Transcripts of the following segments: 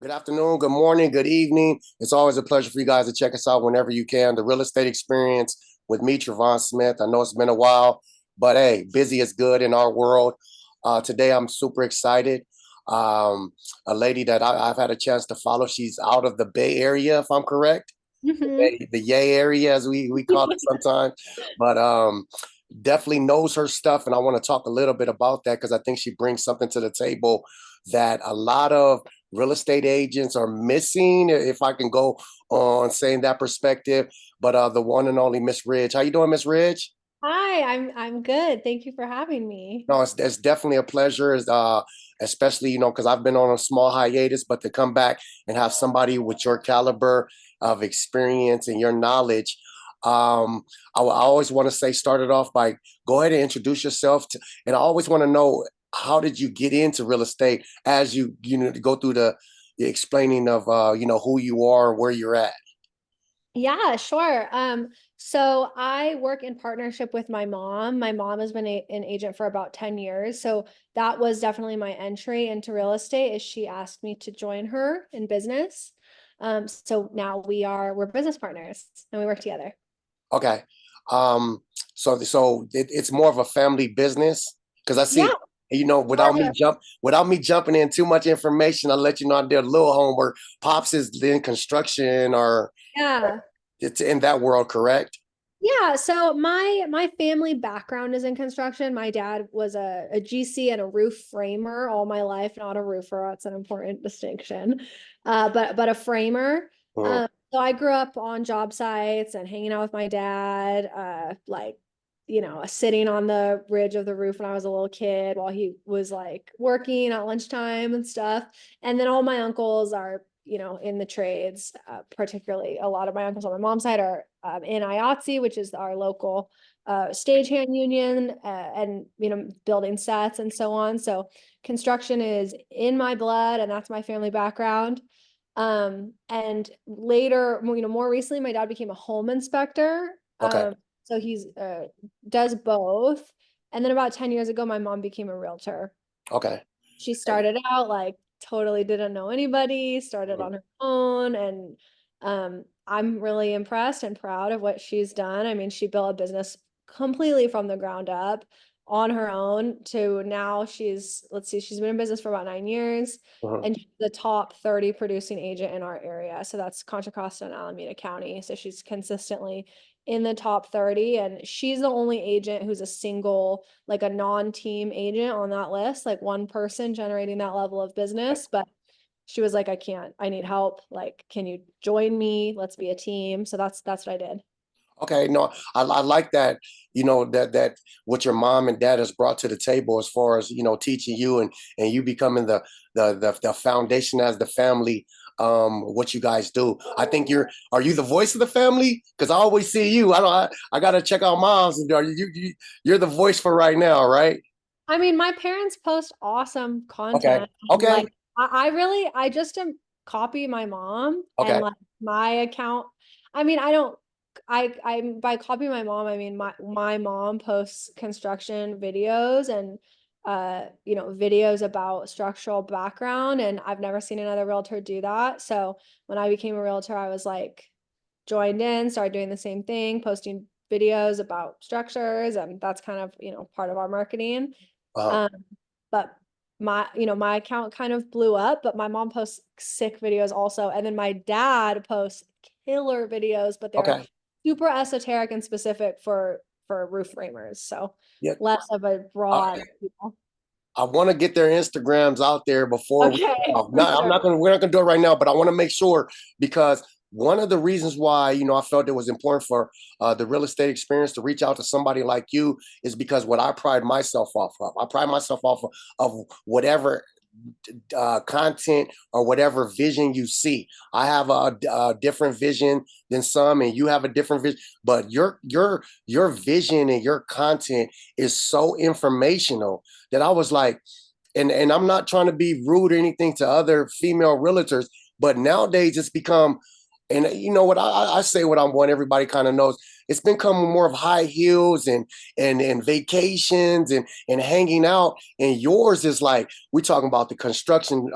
Good afternoon, good morning, good evening. It's always a pleasure for you guys to check us out whenever you can. The Real Estate Experience with me, Travon Smith. I know it's been a while, but hey, busy is good in our world. Today, I'm super excited. A lady that I've had a chance to follow, she's out of the Bay Area, if I'm correct. Hmm. The Yay area, as we call it sometimes. But definitely knows her stuff. And I want to talk a little bit about that because I think she brings something to the table that a lot of real estate agents are missing, if I can go on saying that perspective. But the one and only Miss Ridge. How you doing, Miss Ridge? Hi, I'm good. Thank you for having me. No, it's definitely a pleasure, especially, because I've been on a small hiatus, but to come back and have somebody with your caliber of experience and your knowledge. I always want to say, start it off by go ahead and introduce yourself and I always want to know, how did you get into real estate as you go through the explaining of who you are and where you're at. Yeah, sure. So I work in partnership with my mom. My mom has been an agent for about 10 years. So that was definitely my entry into real estate is she asked me to join her in business. So now we're business partners and we work together. Okay. Um, it's more of a family business because I Yeah, see, sort of. without me jumping in too much information, I'll let you know I did a little homework. Pops is in construction or Yeah. it's in that world, correct? Yeah, so my family background is in construction. My dad was a GC and a roof framer all my life, not a roofer. That's an important distinction. But a framer. Mhm. So I grew up on job sites and hanging out with my dad, sitting on the ridge of the roof when I was a little kid while he was like working at lunchtime and stuff. And then all my uncles are in the trades, particularly a lot of my uncles on my mom's side are in IATSE, which is our local stagehand union, and building sets and so on. So construction is in my blood, and that's my family background. And later, more recently, my dad became a home inspector. Okay. So he's does both. And then about 10 years ago, my mom became a realtor. Okay. She started out like totally didn't know anybody, started Mhm. on her own, and I'm really impressed and proud of what she's done. I mean, she built a business completely from the ground up on her own to now let's see, she's been in business for about 9 years Mhm. and she's the top 30 producing agent in our area. So that's Contra Costa and Alameda County. So she's consistently in the top 30 and she's the only agent who's a single, like a non-team agent on that list, like one person generating that level of business. But she was like, I need help. Like, can you join me? Let's be a team. So that's what I did. Okay, no, I like that, that what your mom and dad has brought to the table as far as, teaching you and you becoming the foundation as the family, what you guys do. I think are you the voice of the family? Because I always see you. I gotta check out moms. And you're the voice for right now, right? I mean, my parents post awesome Okay. content. And Okay. like, I just am copy my mom and Okay. like my account. I mean, I don't, by copying my mom, I mean, my mom posts construction videos and, videos about structural background. And I've never seen another realtor do that. So when I became a realtor, I was like, joined in, started doing the same thing, posting videos about structures. And that's kind of, part of our marketing. Uh, Um, but my account kind of blew up, but my mom posts sick videos also. And then my dad posts killer videos, but they're okay. super esoteric and specific for roof framers. So Yeah. less of a broad, I want to get their Instagrams out there before we. Okay, for No, I'm sure. not gonna. We're not gonna do it right now, but I want to make sure because one of the reasons why I felt it was important for the real estate experience to reach out to somebody like you is because what I pride myself off of. I pride myself off of whatever content or whatever vision you see. I have a different vision than some, and you have a different vision. But your vision and your content is so informational that I was like, and I'm not trying to be rude or anything to other female realtors, but nowadays it's become And you know what I say what I want everybody kind of knows. It's become more of high heels and vacations and hanging out. And yours is like we're talking about the construction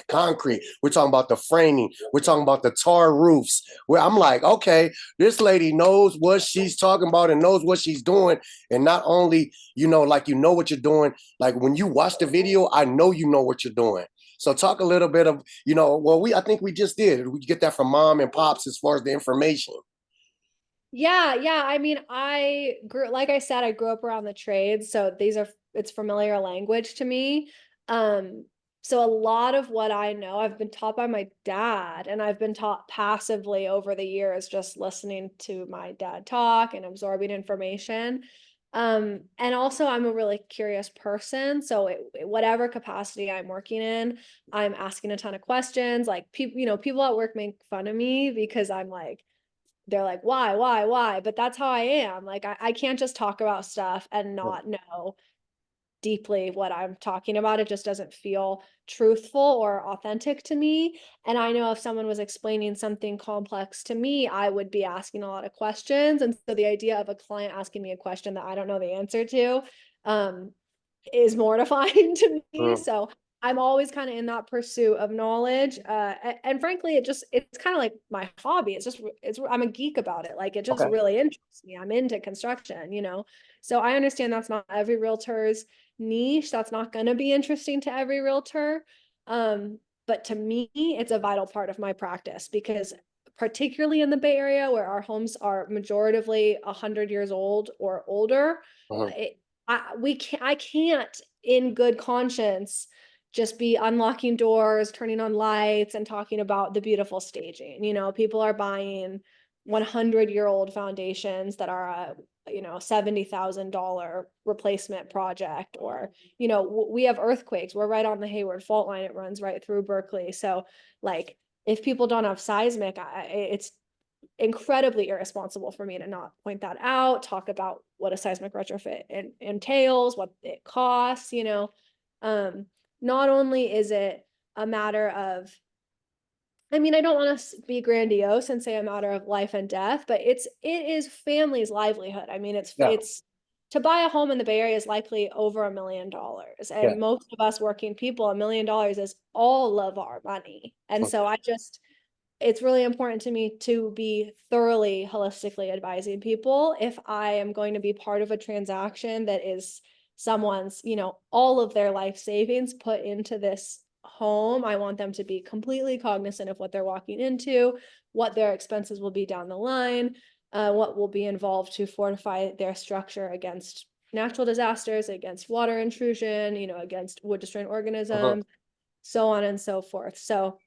concrete. We're talking about the framing. We're talking about the tar roofs. Where I'm like, okay, this lady knows what she's talking about and knows what she's doing. And not only like what you're doing. Like when you watch the video, I know you know what you're doing. So talk a little bit of, well, I think we just did. We get that from mom and pops as far as the information. Yeah, yeah. I mean, like I said, I grew up around the trades, so it's familiar language to me. Um, so a lot of what I know, I've been taught by my dad, and I've been taught passively over the years, just listening to my dad talk and absorbing information. And also I'm a really curious person, so whatever capacity I'm working in, I'm asking a ton of questions. Like people at work make fun of me because I'm like, they're like, why? But that's how I am. Like, I can't just talk about stuff and not know deeply what I'm talking about. It just doesn't feel truthful or authentic to me. And I know if someone was explaining something complex to me, I would be asking a lot of questions. And so the idea of a client asking me a question that I don't know the answer to, um, is mortifying to me. Mm, So I'm always kind of in that pursuit of knowledge. And frankly, it's kind of like my hobby. I'm a geek about it. Like it just okay. really interests me. I'm into construction. So I understand that's not every realtor's niche. That's not going to be interesting to every realtor. But to me, it's a vital part of my practice because particularly in the Bay Area where our homes are majoritively 100 years old or older, Mhm. it, I can't in good conscience just be unlocking doors, turning on lights and talking about the beautiful staging. People are buying 100-year-old foundations that are $70,000 replacement project, or we have earthquakes. We're right on the Hayward fault line. It runs right through Berkeley. So like if people don't have seismic, it's incredibly irresponsible for me to not point that out, talk about what a seismic retrofit entails, what it costs. Um, Not only is it a matter of, I mean, I don't want to be grandiose and say a matter of life and death, but it is family's livelihood. I mean, Yeah, it's to buy a home in the Bay Area is likely over $1 million. yeah. And most of us working people, $1 million is all of our money. And so it's really important to me to be thoroughly holistically advising people if I am going to be part of a transaction that is someone's, all of their life savings put into this home. I want them to be completely cognizant of what they're walking into, what their expenses will be down the line, what will be involved to fortify their structure against natural disasters, against water intrusion, against wood destroying Mhm. organisms, so on and so forth. So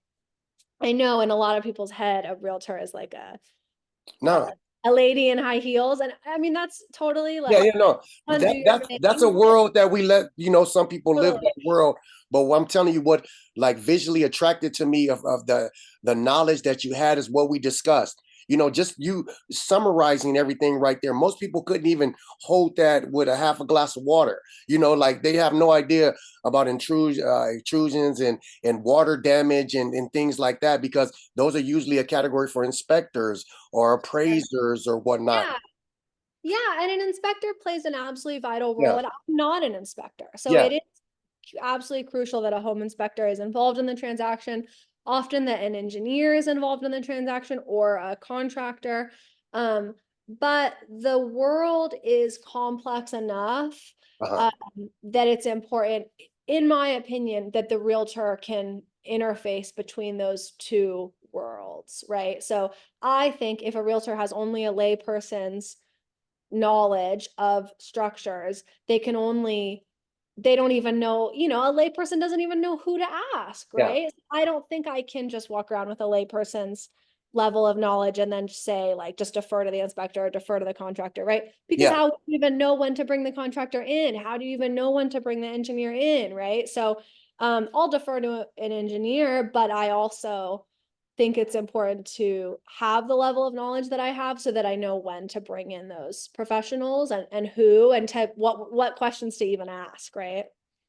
I know in a lot of people's head, a realtor is like a, No, a lady in high heels. And I mean, that's totally yeah, like, yeah, no. do your That's a thing. world that we let, some people live Totally. that world. But what I'm telling you, what like visually attracted to me of the knowledge that you had is what we discussed. Just you summarizing everything right there. Most people couldn't even hold that with a half a glass of water. Like they have no idea about intrusions and water damage and things like that, because those are usually a category for inspectors or appraisers or whatnot. Yeah. Yeah. And an inspector plays an absolutely vital role. Yeah, And I'm not an inspector. So yeah. it is absolutely crucial that a home inspector is involved in the transaction, often that an engineer is involved in the transaction or a contractor. Um, but the world is complex enough Uh-huh. um, that it's important, in my opinion, that the realtor can interface between those two worlds, right? So I think if a realtor has only a layperson's knowledge of structures, they don't even know, a layperson doesn't even know who to ask, Yeah. right? I don't think I can just walk around with a layperson's level of knowledge and then say, like, just defer to the inspector or defer to the contractor, right? Because Yeah. how do you even know when to bring the contractor in? How do you even know when to bring the engineer in, right? So I'll defer to an engineer, but I also think it's important to have the level of knowledge that I have so that I know when to bring in those professionals and who and to what questions to even ask, right?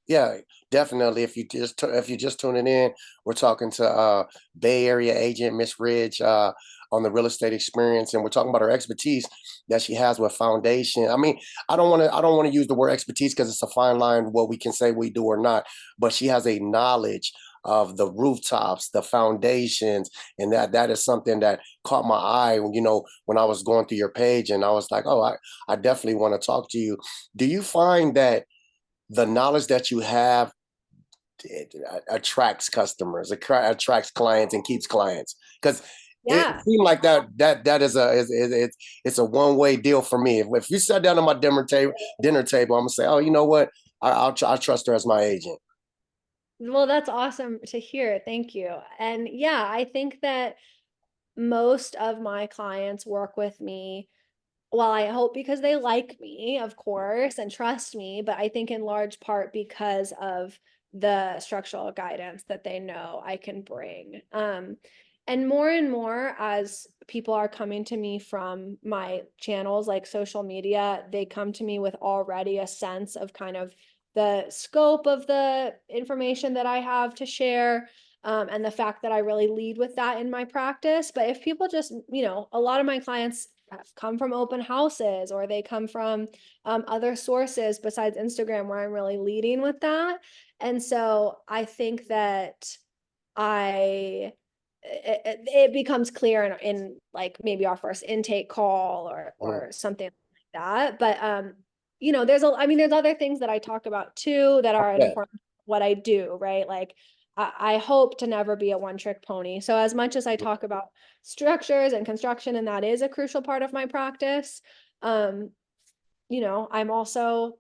Yeah, definitely. If you just tuning in, we're talking to Bay Area agent Miss Ridge on the real estate experience, and we're talking about her expertise that she has with foundation. I mean, I don't want to use the word expertise because it's a fine line what we can say we do or not, but she has a knowledge of the rooftops, the foundations, and that is something that caught my eye. When I was going through your page, and I was like, oh, I definitely want to talk to you. Do you find that the knowledge that you have it attracts customers, attracts clients, and keeps clients? Because it Yeah. seemed like that it's a one-way deal for me. If you sat down at my dinner table, I'm gonna say, oh, you know what? I trust her as my agent. Well, that's awesome to hear. Thank you. And yeah, I think that most of my clients work with me. Well, I hope because they like me, of course, and trust me, but I think in large part because of the structural guidance that they know I can bring. And more as people are coming to me from my channels like social media, they come to me with already a sense of kind of the scope of the information that I have to share. And the fact that I really lead with that in my practice. But if people just, a lot of my clients have come from open houses or they come from other sources besides Instagram where I'm really leading with that. And so I think that I it becomes clear in like maybe our first intake call Mhm. or something like that. But there's other things that I talk about too that are an Yeah. important what I do, right? Like I hope to never be a one-trick pony. So as much as I talk about structures and construction, and that is a crucial part of my practice, um, I'm also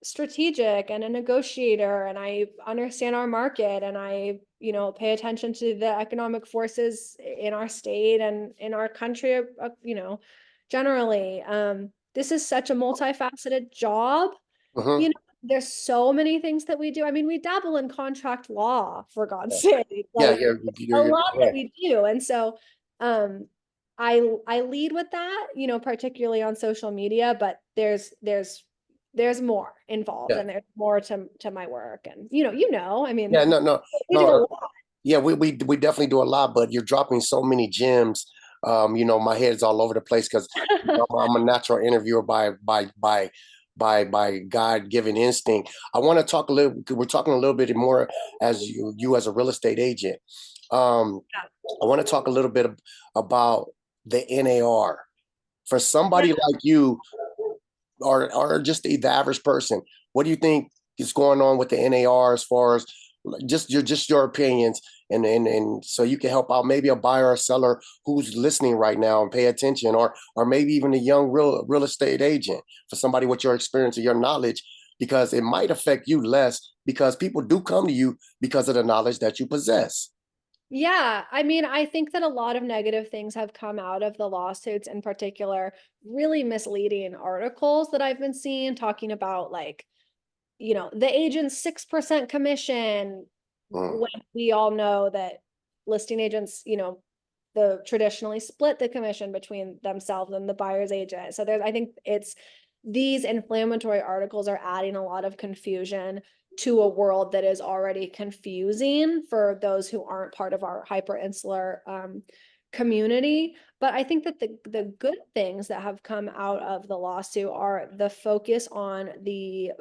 strategic and a negotiator, and I understand our market, and I, pay attention to the economic forces in our state and in our country, generally. This is such a multifaceted job. Mhm. You know, there's so many things that we do. I mean, we dabble in contract law, for God's Yeah, sake. yeah, Like a you're lot that correct. we do. And so um I lead with that, particularly on social media, but there's more involved, Yeah, and there's more to my work. And I yeah, mean, no, no, we do a no. lot. Yeah, we definitely do a lot, but you're dropping so many gems. My head's all over the place because I'm a natural interviewer by God-given instinct. I want to talk a little. We're talking a little bit more as you as a real estate agent. Um, I want to talk a little bit about the NAR for Yeah. somebody like you, or just the average person. What do you think is going on with the NAR as far as just your opinions, and so you can help out maybe a buyer or seller who's listening right now and pay attention, or maybe even a young real estate agent, for somebody with your experience and your knowledge, because it might affect you less because people do come to you because of the knowledge that you possess. Yeah, I mean, I think that a lot of negative things have come out of the lawsuits, in particular, really misleading articles that I've been seeing talking about like, the agent's 6% commission, Mm, when we all know that listing agents, the traditionally split the commission between themselves and the buyer's agent. So I think it's these inflammatory articles are adding a lot of confusion to a world that is already confusing for those who aren't part of our hyper insular community. But I think that the good things that have come out of the lawsuit are the focus on the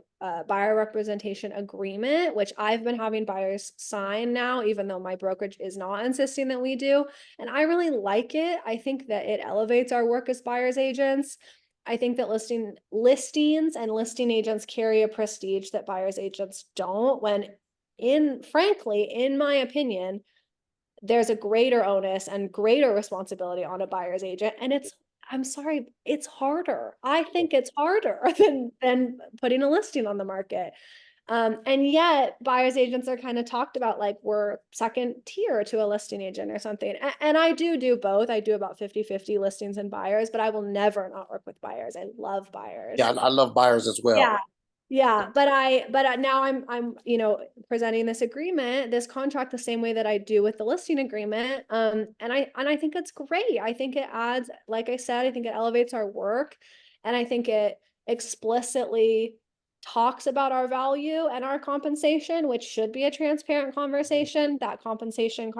buyer representation agreement, which I've been having buyers sign now, even though my brokerage is not insisting that we do. And I really like it. I think that it elevates our work as buyers agents. I think that listings and listing agents carry a prestige that buyers agents don't, when frankly, in my opinion, there's a greater onus and greater responsibility on a buyer's agent. And I'm sorry, it's harder. I think it's harder than putting a listing on the market. And yet buyer's agents are kind of talked about like we're second tier to a listing agent or something. And I do both. I do about 50-50 listings and buyers, but I will never not work with buyers. I love yeah, buyers. I love buyers as well. Yeah. Yeah, but now I'm presenting this agreement, this contract the same way that I do with the listing agreement. And I think it's great. I think it adds, like I said, I think it elevates our work, and I think it explicitly talks about our value and our compensation, which should be a transparent conversation. That compensation,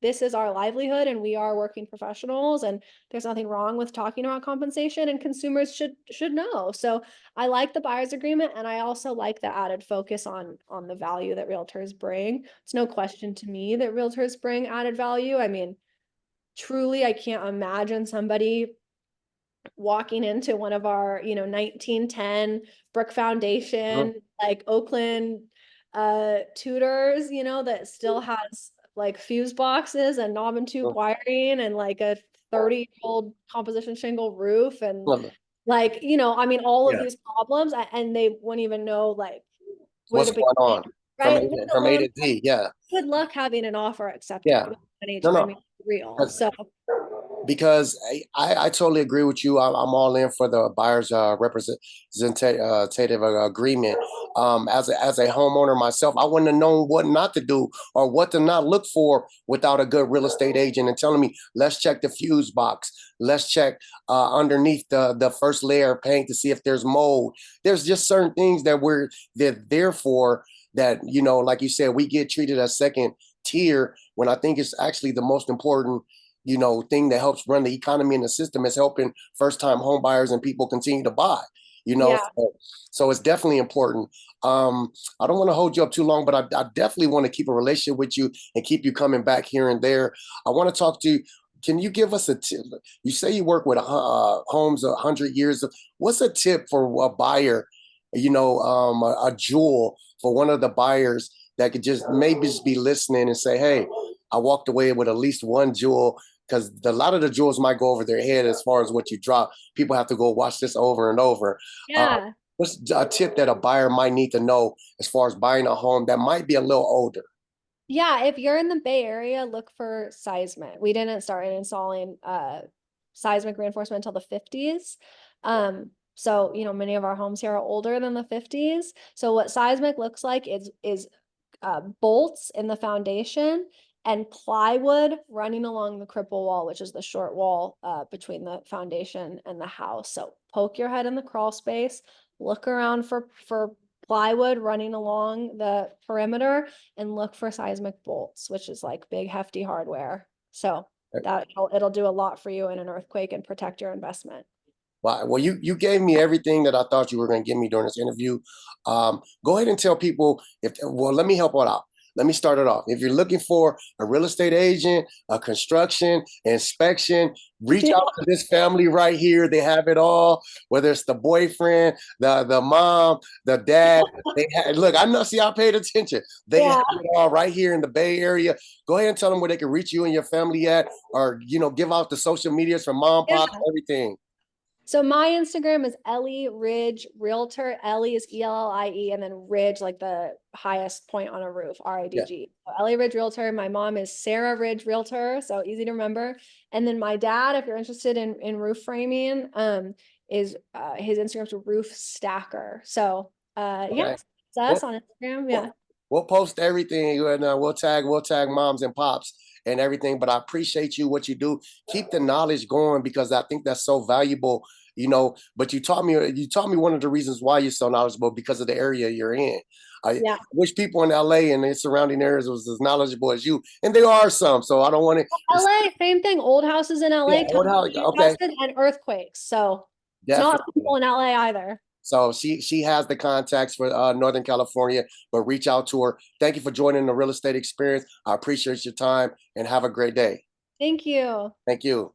this is our livelihood and we are working professionals, and there's nothing wrong with talking about compensation, and consumers should know. So I like the buyer's agreement, and I also like the added focus on the value that realtors bring. It's no question to me that realtors bring added value. I mean, truly, I can't imagine somebody walking into one of our 1910 brick Mhm. foundation, like Oakland tutors, that still has like fuse boxes and knob and tube wiring and like a 30-year-old composition shingle roof, and Well, like, I mean, all of yeah, these problems, and they wouldn't even know like where what's to going begin, on right? Let from A alone to Z? Yeah, good luck having an offer accepted yeah. with an No, agent. I no. mean, real. 'Cause So because I totally agree with you. I'm all in for the buyer's representative agreement. As a homeowner myself, I wouldn't have known what not to do or what to not look for without a good real estate agent and telling me, let's check the fuse box, let's check underneath the first layer of paint to see if there's mold. There's just certain things that they're there for, that, like you said, we get treated as second tier, when I think it's actually the most important thing that helps run the economy and the system, is helping first time home buyers and people continue to buy. yeah. So it's definitely important. I don't want to hold you up too long, but I definitely want to keep a relationship with you and keep you coming back here and there. I want to talk to you. Can you give us a tip? You say you work with homes 100 years. What's a tip for a buyer? A jewel for one of the buyers that could just maybe just be listening and say, "Hey, I walked away with at least one jewel," because a lot of the jewels might go over their head as far as what you drop. People have to go watch this over and over. Yeah. What's a tip that a buyer might need to know as far as buying a home that might be a little older? Yeah, if you're in the Bay Area, look for seismic. We didn't start installing seismic reinforcement until the 50s. So many of our homes here are older than the 50s. So what seismic looks like is bolts in the foundation and plywood running along the cripple wall, which is the short wall between the foundation and the house. So poke your head in the crawl space, look around for plywood running along the perimeter, and look for seismic bolts, which is like big hefty hardware. So that it'll do a lot for you in an earthquake and protect your investment. Well, you gave me everything that I thought you were going to give me during this interview. Go ahead and tell people let me help out. Let me start it off. If you're looking for a real estate agent, a construction, inspection, reach out to this family right here. They have it all, whether it's the boyfriend, the mom, the dad. Look, I know, see, I paid attention. They have Yeah. it all right here in the Bay Area. Go ahead and tell them where they can reach you and your family at, or, give out the social medias from mom, Yeah. pop, everything. So my Instagram is Ellie Ridge Realtor. Ellie is ELLIE, and then Ridge, like the highest point on a roof, Yeah. RIDG. So Ellie Ridge Realtor. My mom is Sarah Ridge Realtor, so easy to remember. And then my dad, if you're interested in roof framing, is his Instagram's Roof Stacker. So yeah, Okay. it's us We'll, on Instagram. Yeah. we'll post everything, and we'll tag moms and pops and everything. But I appreciate what you do. Keep the knowledge going, because I think that's so valuable. But you taught me one of the reasons why you're so knowledgeable, because of the area you're in. I Yeah. wish people in LA and its surrounding areas was as knowledgeable as you, and there are some. So I don't want to. LA, same thing. Old houses in Yeah, LA, tons of old okay, houses and earthquakes. So it's not definitely. simple in LA either. So she has the contacts for Northern California, but reach out to her. Thank you for joining the real estate experience. I appreciate your time, and have a great day. Thank you. Thank you.